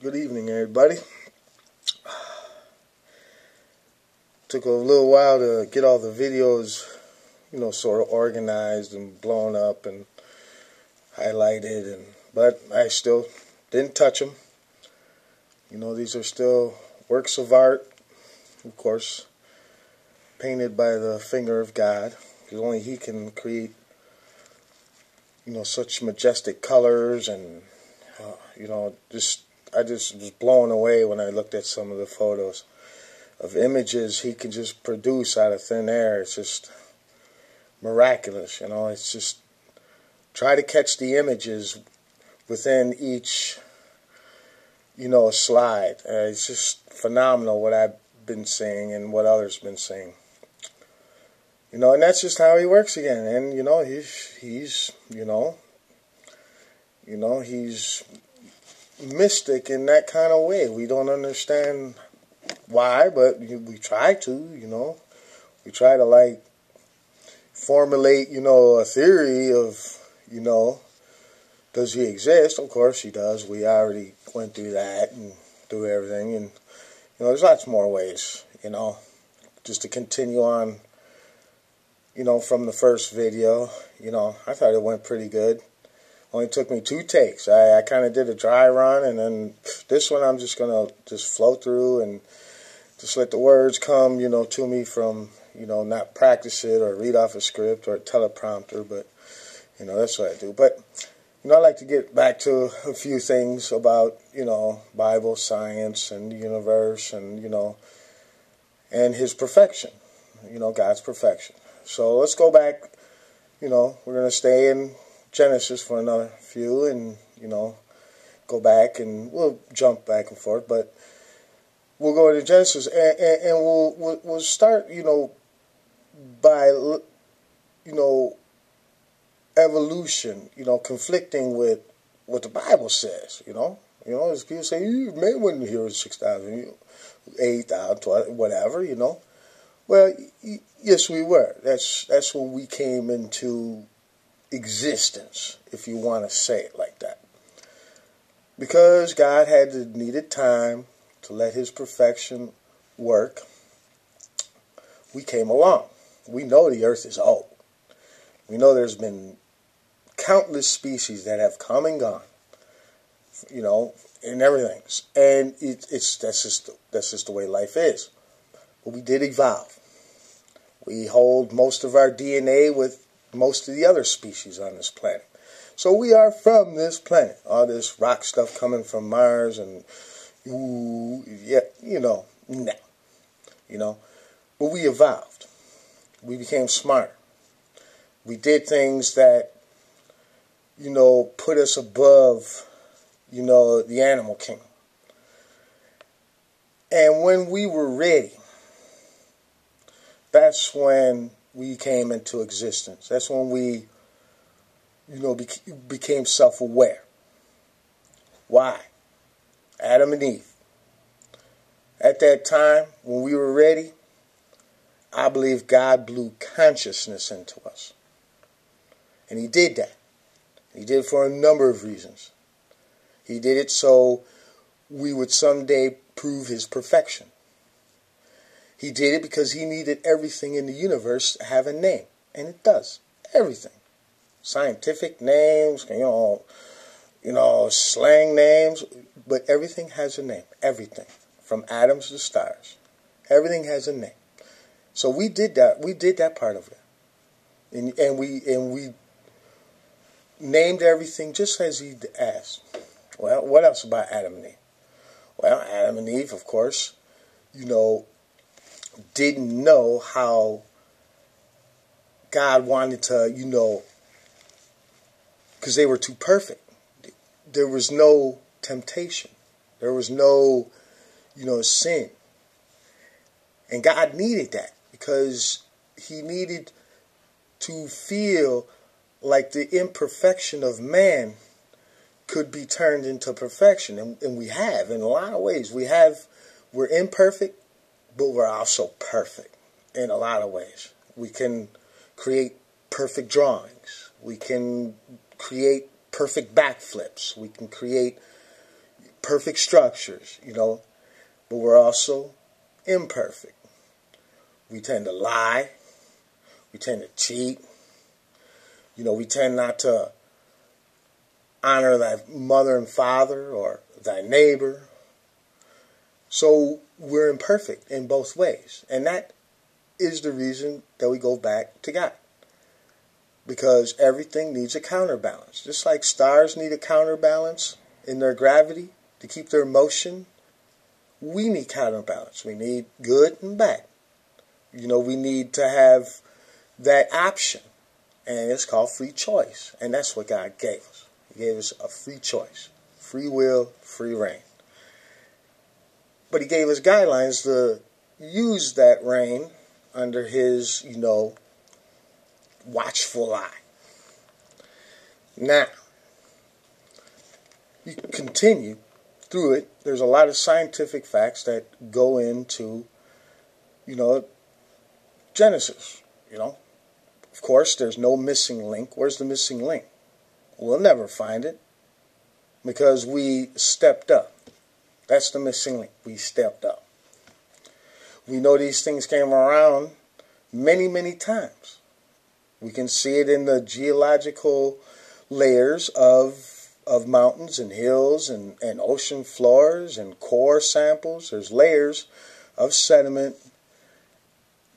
Good evening, everybody. Took a little while to get all the videos, sort of organized and blown up and highlighted, but I still didn't touch them. These are still works of art, of course, painted by the finger of God, because only He can create, such majestic colors, and I just was blown away when I looked at some of the photos of images He can just produce out of thin air. It's just miraculous, It's just try to catch the images within each, slide. It's just phenomenal what I've been seeing and what others been seeing. And that's just how He works again. And he's mystic in that kind of way. We don't understand why, but we try to, we try to formulate, a theory of, does He exist? Of course He does. We already went through that and through everything, and there's lots more ways, just to continue on, from the first video. I thought it went pretty good. Only took me 2 takes. I kind of did a dry run, and then this one I'm just going to flow through and just let the words come, to me from, not practice it or read off a script or a teleprompter, but, that's what I do. But, I like to get back to a few things about, Bible, science, and the universe, and, and His perfection, God's perfection. So let's go back, we're going to stay in Genesis for another few, and go back, and we'll jump back and forth, but we'll go into Genesis, and we'll start by evolution, conflicting with what the Bible says. As people say, man wasn't here 6,000, 8,000, 12, whatever. Well, yes, we were. That's when we came into existence, if you want to say it like that. Because God had the needed time to let His perfection work, we came along. We know the earth is old. We know there's been countless species that have come and gone, and everything. And that's just the way life is. But we did evolve. We hold most of our DNA with most of the other species on this planet. So we are from this planet. All this rock stuff coming from Mars and, no. But we evolved. We became smart. We did things that, put us above, the animal kingdom. And when we were ready, that's when we came into existence. That's when we, became self-aware. Why? Adam and Eve. At that time, when we were ready, I believe God blew consciousness into us. And He did that. He did it for a number of reasons. He did it so we would someday prove His perfection. He did it because He needed everything in the universe to have a name. And it does. Everything. Scientific names, slang names. But everything has a name. Everything. From atoms to stars. Everything has a name. So we did that. We did that part of it. And we named everything just as He asked. Well, what else about Adam and Eve? Well, Adam and Eve, of course, didn't know how God wanted to, because they were too perfect. There was no temptation. There was no, sin. And God needed that because He needed to feel like the imperfection of man could be turned into perfection. And we have, in a lot of ways. We're imperfect, but we're also perfect in a lot of ways. We can create perfect drawings. We can create perfect backflips. We can create perfect structures, but we're also imperfect. We tend to lie. We tend to cheat. We tend not to honor thy mother and father or thy neighbor. So we're imperfect in both ways. And that is the reason that we go back to God. Because everything needs a counterbalance. Just like stars need a counterbalance in their gravity to keep their motion, we need counterbalance. We need good and bad. We need to have that option. And it's called free choice. And that's what God gave us. He gave us a free choice. Free will, free reign. But he gave us guidelines to use that reign under his, watchful eye. Now, you continue through it. There's a lot of scientific facts that go into, Genesis, Of course, there's no missing link. Where's the missing link? We'll never find it because we stepped up. That's the missing link. We stepped up. We know these things came around many, many times. We can see it in the geological layers of mountains and hills and ocean floors and core samples. There's layers of sediment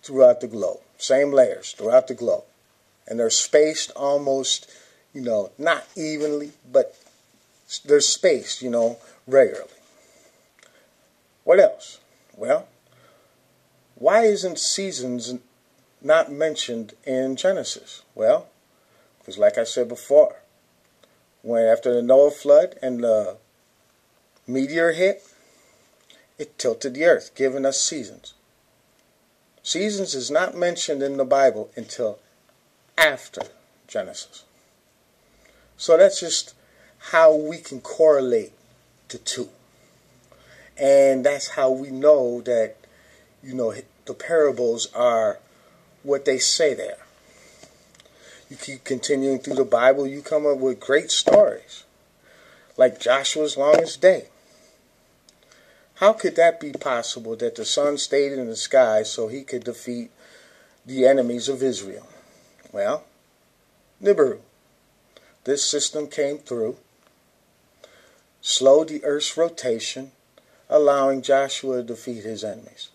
throughout the globe. Same layers throughout the globe. And they're spaced almost, not evenly, but they're spaced, regularly. What else? Well, why isn't seasons not mentioned in Genesis? Well, because like I said before, when after the Noah flood and the meteor hit, it tilted the earth, giving us seasons. Seasons is not mentioned in the Bible until after Genesis. So that's just how we can correlate the two. And that's how we know that, the parables are what they say they are. You keep continuing through the Bible, you come up with great stories. Like Joshua's longest day. How could that be possible that the sun stayed in the sky so he could defeat the enemies of Israel? Well, Nibiru. This system came through, slowed the earth's rotation, allowing Joshua to defeat his enemies.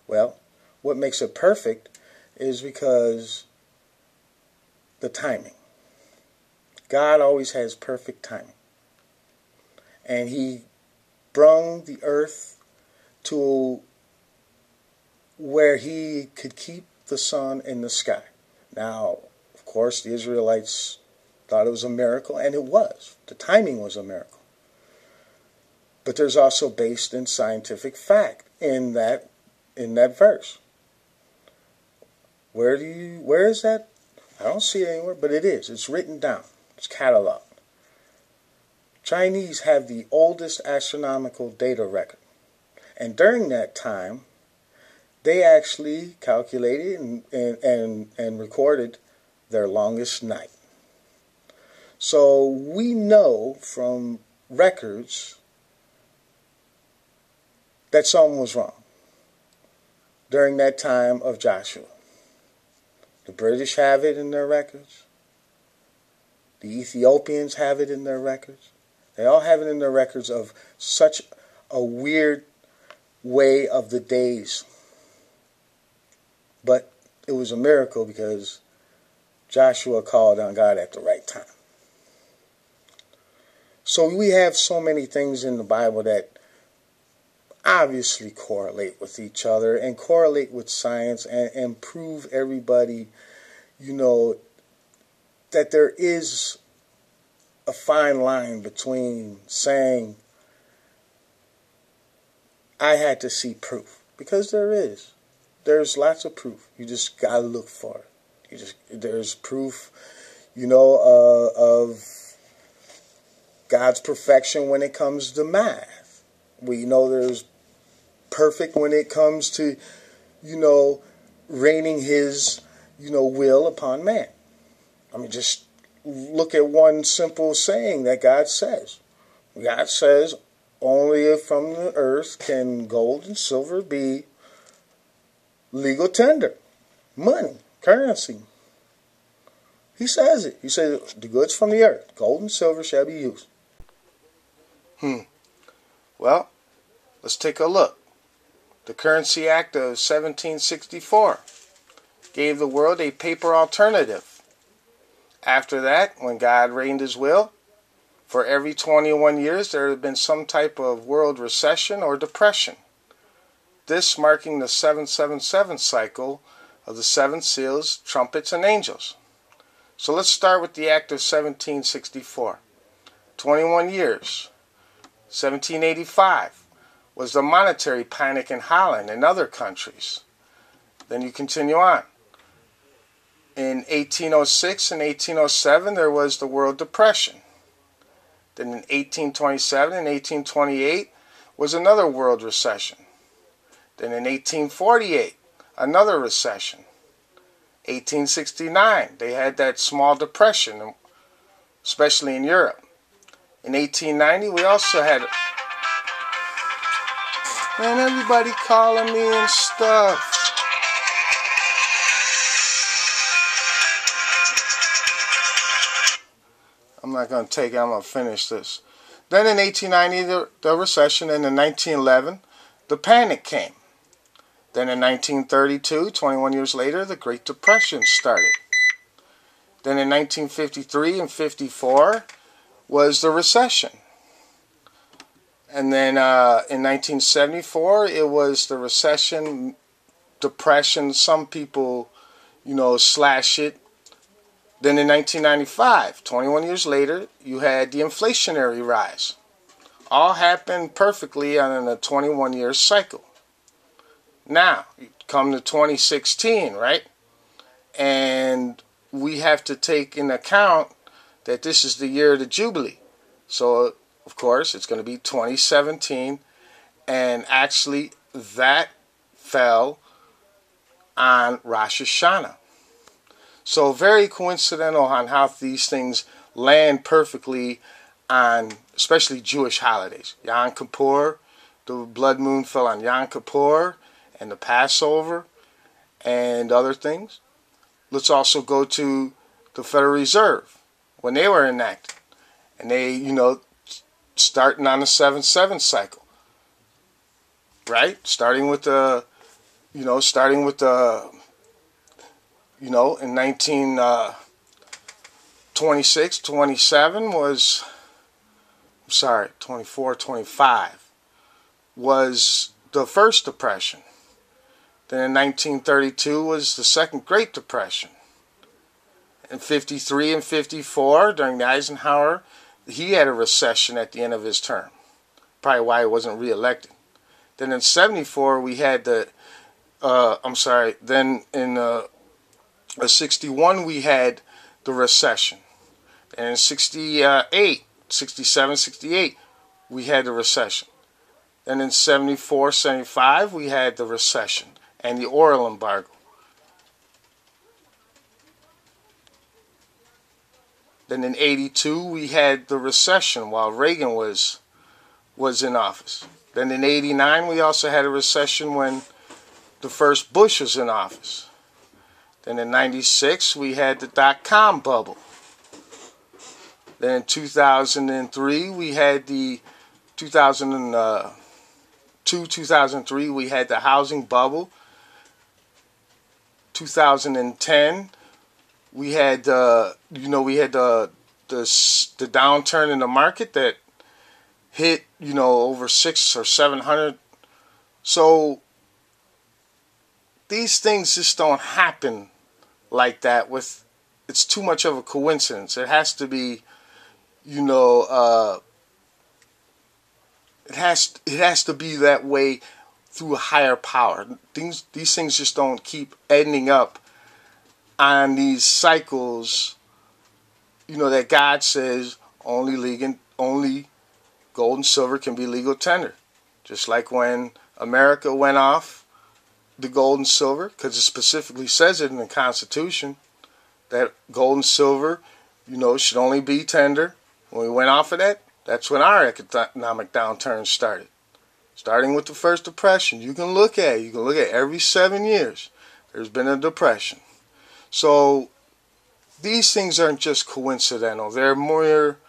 Well, what makes it perfect is because the timing. God always has perfect timing. And he brung the earth to where he could keep the sun in the sky. Now, of course, the Israelites thought it was a miracle, and it was. The timing was a miracle. But there's also based in scientific fact in that verse. Where is that? I don't see it anywhere, but it is. It's written down. It's cataloged. Chinese have the oldest astronomical data record. And during that time, they actually calculated and recorded their longest night. So we know from records that something was wrong during that time of Joshua. The British have it in their records. The Ethiopians have it in their records. They all have it in their records of such a weird way of the days. But it was a miracle because Joshua called on God at the right time. So we have so many things in the Bible that obviously correlate with each other and correlate with science and prove everybody, that there is a fine line between saying I had to see proof, because there is. There's lots of proof. You just gotta look for it. There's proof, of God's perfection when it comes to math. We know there's perfect when it comes to, raining his, will upon man. I mean, just look at one simple saying that God says. God says, only from the earth can gold and silver be legal tender, money, currency. He says it. He says the goods from the earth, gold and silver shall be used. Well, let's take a look. The Currency Act of 1764 gave the world a paper alternative. After that, when God reigned his will, for every 21 years there had been some type of world recession or depression. This marking the 777 cycle of the seven seals, trumpets, and angels. So let's start with the Act of 1764. 21 years. 1785 was the monetary panic in Holland and other countries. Then you continue on. In 1806 and 1807 there was the World Depression. Then in 1827 and 1828 was another world recession. Then in 1848, another recession. 1869, they had that small depression, especially in Europe. In 1890, we also had... Man, everybody calling me and stuff. I'm not going to take it. I'm going to finish this. Then in 1890, the recession. And in 1911, the panic came. Then in 1932, 21 years later, the Great Depression started. Then in 1953 and 54 was the recession. And then in 1974, it was the recession, depression. Some people, slash it. Then in 1995, 21 years later, you had the inflationary rise. All happened perfectly on a 21-year cycle. Now, you come to 2016, right? And we have to take into account that this is the year of the Jubilee. So, of course, it's going to be 2017. And actually, that fell on Rosh Hashanah. So, very coincidental on how these things land perfectly on especially Jewish holidays. Yom Kippur, the blood moon fell on Yom Kippur, and the Passover, and other things. Let's also go to the Federal Reserve, when they were enacted. And they, starting on the 7-7 cycle. Right? Starting with the, in 1926, 27 was, 24, 25 was the first depression. Then in 1932 was the Second Great Depression. In 53 and 54, during the Eisenhower, he had a recession at the end of his term. Probably why he wasn't reelected. Then in 74, we had then in 61, we had the recession. And in 67, 68, we had the recession. Then in 74, 75, we had the recession and the oil embargo. Then in 82, we had the recession while Reagan was in office. Then in 89, we also had a recession when the first Bush was in office. Then in 96, we had the dot-com bubble. Then in 2003, we had the 2003, we had the housing bubble. 2010, we had the downturn in the market that hit, over 600 or 700. So these things just don't happen like that. It's too much of a coincidence. It has to be, it has to be that way through a higher power. These things just don't keep ending up on these cycles, that God says only gold and silver can be legal tender. Just like when America went off the gold and silver, because it specifically says it in the Constitution that gold and silver, should only be tender. When we went off of that, That's when our economic downturn started. Starting with the first depression, you can look at every 7 years there's been a depression. So these things aren't just coincidental. They're more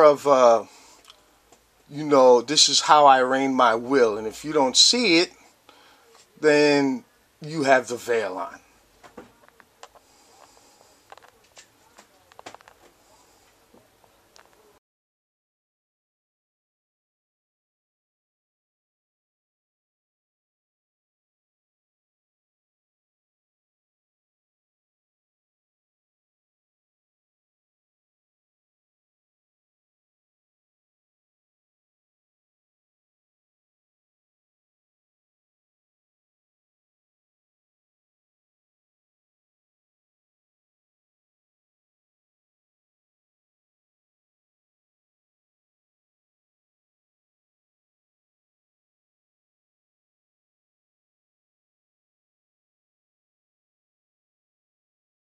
of a, this is how I reign my will, and if you don't see it, then you have the veil on.